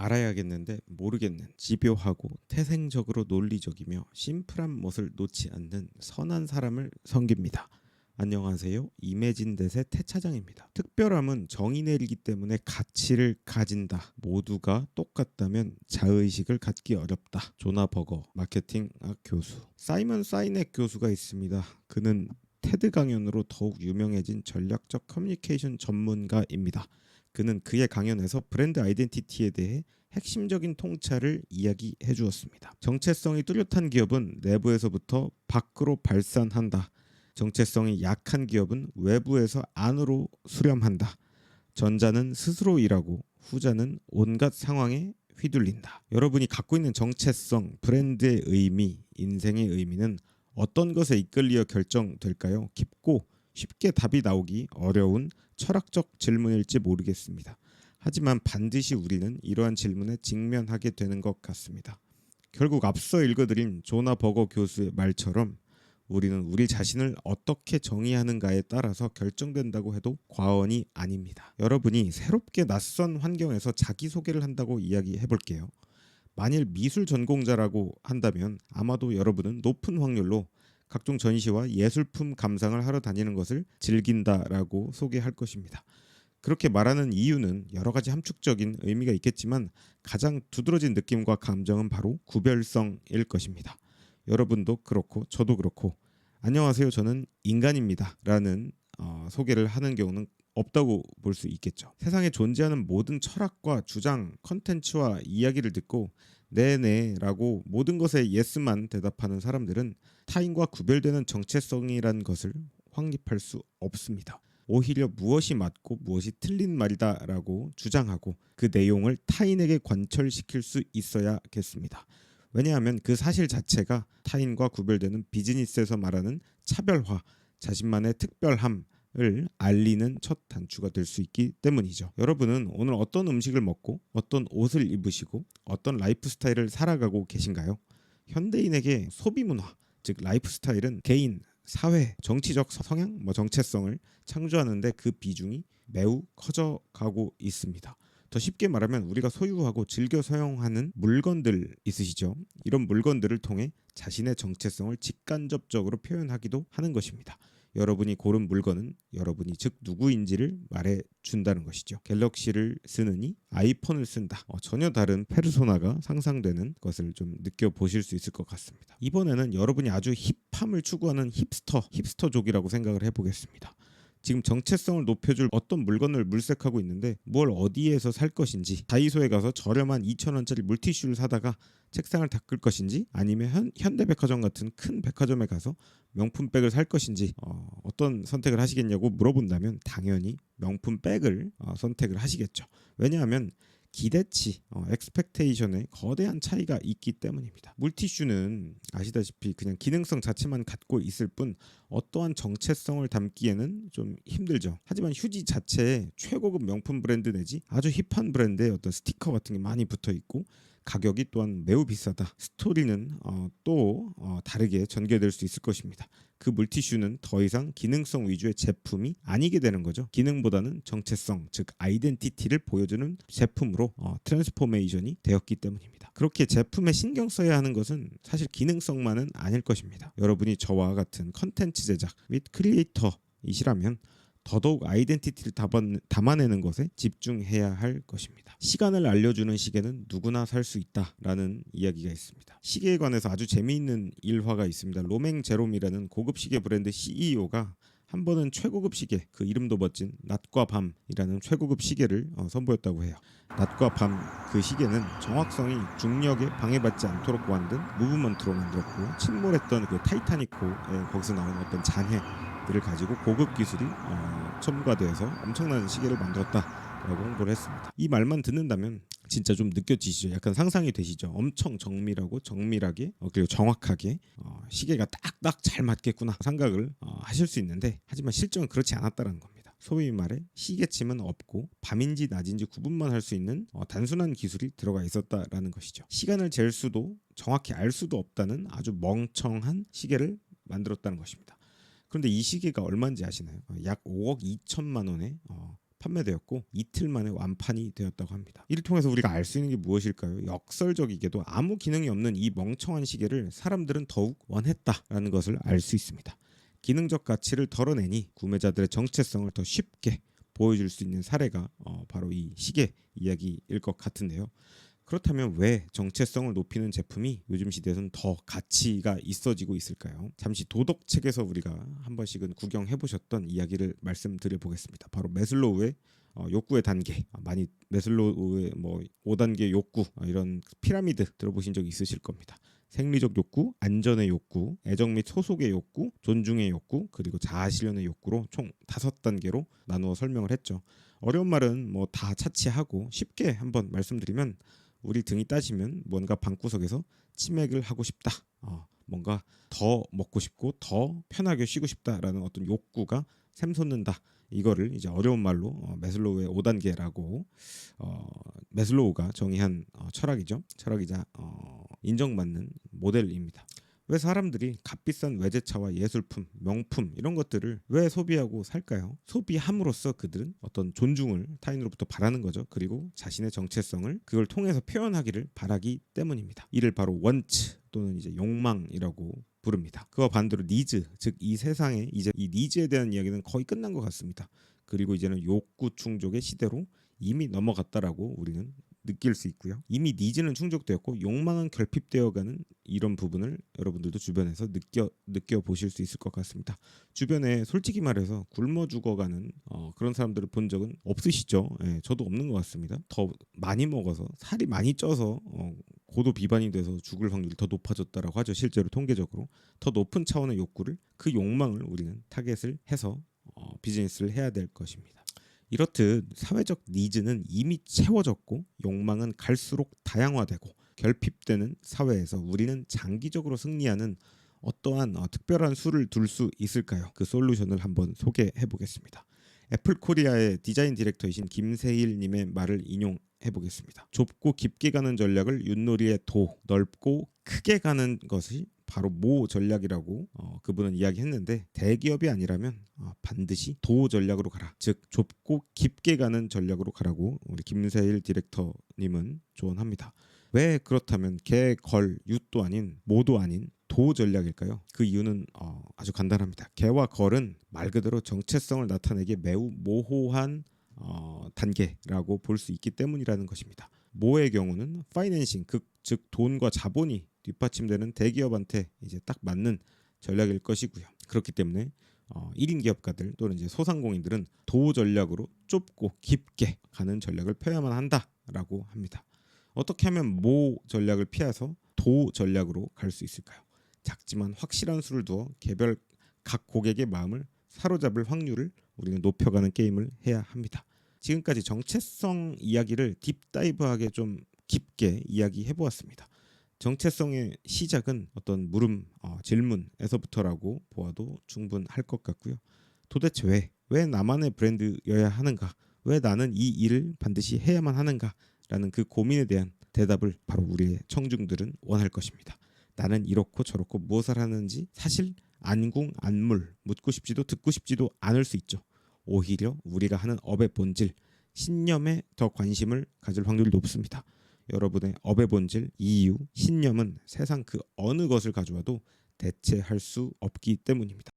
알아야겠는데 모르겠는 집요하고 태생적으로 논리적이며 심플한 멋을 놓지 않는 선한 사람을 섬깁니다. 안녕하세요. 이매진댓의 태차장입니다. 특별함은 정의 내리기 때문에 가치를 가진다. 모두가 똑같다면 자의식을 갖기 어렵다. 조나 버거 마케팅학 교수 사이먼 사이넥 교수가 있습니다. 그는 테드 강연으로 더욱 유명해진 전략적 커뮤니케이션 전문가입니다. 그는 그의 강연에서 브랜드 아이덴티티에 대해 핵심적인 통찰을 이야기해 주었습니다. 정체성이 뚜렷한 기업은 내부에서부터 밖으로 발산한다. 정체성이 약한 기업은 외부에서 안으로 수렴한다. 전자는 스스로 일하고 후자는 온갖 상황에 휘둘린다. 여러분이 갖고 있는 정체성, 브랜드의 의미, 인생의 의미는 어떤 것에 이끌려 결정될까요? 깊고 쉽게 답이 나오기 어려운 철학적 질문일지 모르겠습니다. 하지만 반드시 우리는 이러한 질문에 직면하게 되는 것 같습니다. 결국 앞서 읽어드린 조나 버거 교수의 말처럼 우리는 우리 자신을 어떻게 정의하는가에 따라서 결정된다고 해도 과언이 아닙니다. 여러분이 새롭게 낯선 환경에서 자기소개를 한다고 이야기해 볼게요. 만일 미술 전공자라고 한다면 아마도 여러분은 높은 확률로 각종 전시와 예술품 감상을 하러 다니는 것을 즐긴다라고 소개할 것입니다. 그렇게 말하는 이유는 여러 가지 함축적인 의미가 있겠지만 가장 두드러진 느낌과 감정은 바로 구별성일 것입니다. 여러분도 그렇고 저도 그렇고 안녕하세요, 저는 인간입니다 라는 소개를 하는 경우는 없다고 볼 수 있겠죠. 세상에 존재하는 모든 철학과 주장, 컨텐츠와 이야기를 듣고 네네 라고 모든 것에 예스만 대답하는 사람들은 타인과 구별되는 정체성이란 것을 확립할 수 없습니다. 오히려 무엇이 맞고 무엇이 틀린 말이다 라고 주장하고 그 내용을 타인에게 관철시킬 수 있어야겠습니다. 왜냐하면 그 사실 자체가 타인과 구별되는 비즈니스에서 말하는 차별화, 자신만의 특별함을 알리는 첫 단추가 될 수 있기 때문이죠. 여러분은 오늘 어떤 음식을 먹고 어떤 옷을 입으시고 어떤 라이프 스타일을 살아가고 계신가요? 현대인에게 소비문화, 즉 라이프 스타일은 개인, 사회, 정치적 성향, 정체성을 창조하는데 그 비중이 매우 커져가고 있습니다. 더 쉽게 말하면 우리가 소유하고 즐겨 사용하는 물건들 있으시죠? 이런 물건들을 통해 자신의 정체성을 직간접적으로 표현하기도 하는 것입니다. 여러분이 고른 물건은 여러분이 즉 누구인지를 말해준다는 것이죠. 갤럭시를 쓰느니 아이폰을 쓴다. 전혀 다른 페르소나가 상상되는 것을 좀 느껴보실 수 있을 것 같습니다. 이번에는 여러분이 아주 힙함을 추구하는 힙스터족이라고 생각을 해보겠습니다. 지금 정체성을 높여줄 어떤 물건을 물색하고 있는데 뭘 어디에서 살 것인지, 다이소에 가서 저렴한 2,000원짜리 물티슈를 사다가 책상을 닦을 것인지, 아니면 현대백화점 같은 큰 백화점에 가서 명품백을 살 것인지 어떤 선택을 하시겠냐고 물어본다면 당연히 명품백을 선택을 하시겠죠. 왜냐하면 기대치, expectation에 거대한 차이가 있기 때문입니다. 물티슈는 아시다시피 그냥 기능성 자체만 갖고 있을 뿐 어떠한 정체성을 담기에는 좀 힘들죠. 하지만 휴지 자체에 최고급 명품 브랜드 내지 아주 힙한 브랜드의 어떤 스티커 같은 게 많이 붙어 있고 가격이 또한 매우 비싸다. 스토리는 또 다르게 전개될 수 있을 것입니다. 그 물티슈는 더 이상 기능성 위주의 제품이 아니게 되는 거죠. 기능보다는 정체성, 즉 아이덴티티를 보여주는 제품으로 트랜스포메이션이 되었기 때문입니다. 그렇게 제품에 신경 써야 하는 것은 사실 기능성만은 아닐 것입니다. 여러분이 저와 같은 컨텐츠 제작 및 크리에이터이시라면 더더욱 아이덴티티를 담아내는 것에 집중해야 할 것입니다. 시간을 알려주는 시계는 누구나 살 수 있다라는 이야기가 있습니다. 시계에 관해서 아주 재미있는 일화가 있습니다. 로맹 제롬이라는 고급 시계 브랜드 CEO가 한 번은 최고급 시계, 그 이름도 멋진 낮과 밤이라는 최고급 시계를 선보였다고 해요. 낮과 밤 그 시계는 정확성이 중력에 방해받지 않도록 만든 무브먼트로 만들었고 침몰했던 그 타이타닉호에 거기서 나오는 어떤 잔해들을 가지고 고급 기술이 첨가되어서 엄청난 시계를 만들었다라고 홍보를 했습니다. 이 말만 듣는다면 진짜 좀 느껴지시죠? 약간 상상이 되시죠? 엄청 정밀하고 정밀하게 그리고 정확하게 시계가 딱딱 잘 맞겠구나 생각을 하실 수 있는데 하지만 실정은 그렇지 않았다는 겁니다. 소위 말해 시계침은 없고 밤인지 낮인지 구분만 할 수 있는 단순한 기술이 들어가 있었다라는 것이죠. 시간을 잴 수도 정확히 알 수도 없다는 아주 멍청한 시계를 만들었다는 것입니다. 그런데 이 시계가 얼마인지 아시나요? 약 5억 2천만 원에 판매되었고 이틀 만에 완판이 되었다고 합니다. 이를 통해서 우리가 알 수 있는 게 무엇일까요? 역설적이게도 아무 기능이 없는 이 멍청한 시계를 사람들은 더욱 원했다라는 것을 알 수 있습니다. 기능적 가치를 덜어내니 구매자들의 정체성을 더 쉽게 보여줄 수 있는 사례가 바로 이 시계 이야기일 것 같은데요. 그렇다면 왜 정체성을 높이는 제품이 요즘 시대에서는 더 가치가 있어지고 있을까요? 잠시 도덕책에서 우리가 한 번씩은 구경해 보셨던 이야기를 말씀드려 보겠습니다. 바로 매슬로우의 욕구의 단계, 많이 매슬로우의 뭐 5단계 욕구, 이런 피라미드 들어보신 적 있으실 겁니다. 생리적 욕구, 안전의 욕구, 애정 및 소속의 욕구, 존중의 욕구, 그리고 자아 실현의 욕구로 총 5단계로 나누어 설명을 했죠. 어려운 말은 뭐 다 차치하고 쉽게 한번 말씀드리면, 우리 등이 따지면 뭔가 방구석에서 치맥을 하고 싶다, 뭔가 더 먹고 싶고 더 편하게 쉬고 싶다라는 어떤 욕구가 샘솟는다. 이거를 이제 어려운 말로 매슬로우의 5단계라고 매슬로우가 정의한 철학이죠. 철학이자 인정받는 모델입니다. 왜 사람들이 값비싼 외제차와 예술품, 명품 이런 것들을 왜 소비하고 살까요? 소비함으로써 그들은 어떤 존중을 타인으로부터 바라는 거죠. 그리고 자신의 정체성을 그걸 통해서 표현하기를 바라기 때문입니다. 이를 바로 원츠 또는 이제 욕망이라고 부릅니다. 그와 반대로 니즈, 즉 이 세상에 이제 이 니즈에 대한 이야기는 거의 끝난 것 같습니다. 그리고 이제는 욕구 충족의 시대로 이미 넘어갔다라고 우리는 느낄 수 있고요. 이미 니즈는 충족되었고 욕망은 결핍되어가는 이런 부분을 여러분들도 주변에서 느껴 보실 수 있을 것 같습니다. 주변에 솔직히 말해서 굶어 죽어가는 그런 사람들을 본 적은 없으시죠? 예, 저도 없는 것 같습니다. 더 많이 먹어서 살이 많이 쪄서 고도 비만이 돼서 죽을 확률이 더 높아졌다라고 하죠. 실제로 통계적으로 더 높은 차원의 욕구를, 그 욕망을 우리는 타겟을 해서 비즈니스를 해야 될 것입니다. 이렇듯 사회적 니즈는 이미 채워졌고 욕망은 갈수록 다양화되고 결핍되는 사회에서 우리는 장기적으로 승리하는 어떠한 특별한 수를 둘 수 있을까요? 그 솔루션을 한번 소개해 보겠습니다. 애플 코리아의 디자인 디렉터이신 김세일 님의 말을 인용해 보겠습니다. 좁고 깊게 가는 전략을 윷놀이의 도, 넓고 크게 가는 것이 바로 모 전략이라고 그분은 이야기했는데, 대기업이 아니라면 반드시 도 전략으로 가라, 즉 좁고 깊게 가는 전략으로 가라고 우리 김세일 디렉터님은 조언합니다. 왜 그렇다면 개, 걸, 윷도 아닌 모도 아닌 도 전략일까요? 그 이유는 아주 간단합니다. 개와 걸은 말 그대로 정체성을 나타내기 매우 모호한 단계라고 볼 수 있기 때문이라는 것입니다. 모의 경우는 파이낸싱, 즉 돈과 자본이 뒷받침되는 대기업한테 이제 딱 맞는 전략일 것이고요. 그렇기 때문에 1인 기업가들 또는 이제 소상공인들은 도 전략으로 좁고 깊게 가는 전략을 펴야만 한다라고 합니다. 어떻게 하면 모 전략을 피해서 도 전략으로 갈 수 있을까요? 작지만 확실한 수를 두어 개별 각 고객의 마음을 사로잡을 확률을 우리는 높여가는 게임을 해야 합니다. 지금까지 정체성 이야기를 딥다이브하게 좀 깊게 이야기해 보았습니다. 정체성의 시작은 어떤 물음, 질문에서부터라고 보아도 충분할 것 같고요. 도대체 왜 나만의 브랜드여야 하는가? 왜 나는 이 일을 반드시 해야만 하는가? 라는 그 고민에 대한 대답을 바로 우리의 청중들은 원할 것입니다. 나는 이렇고 저렇고 무엇을 하는지 사실 안궁안물 묻고 싶지도 듣고 싶지도 않을 수 있죠. 오히려 우리가 하는 업의 본질, 신념에 더 관심을 가질 확률이 높습니다. 여러분의 업의 본질, 이유, 신념은 세상 그 어느 것을 가져와도 대체할 수 없기 때문입니다.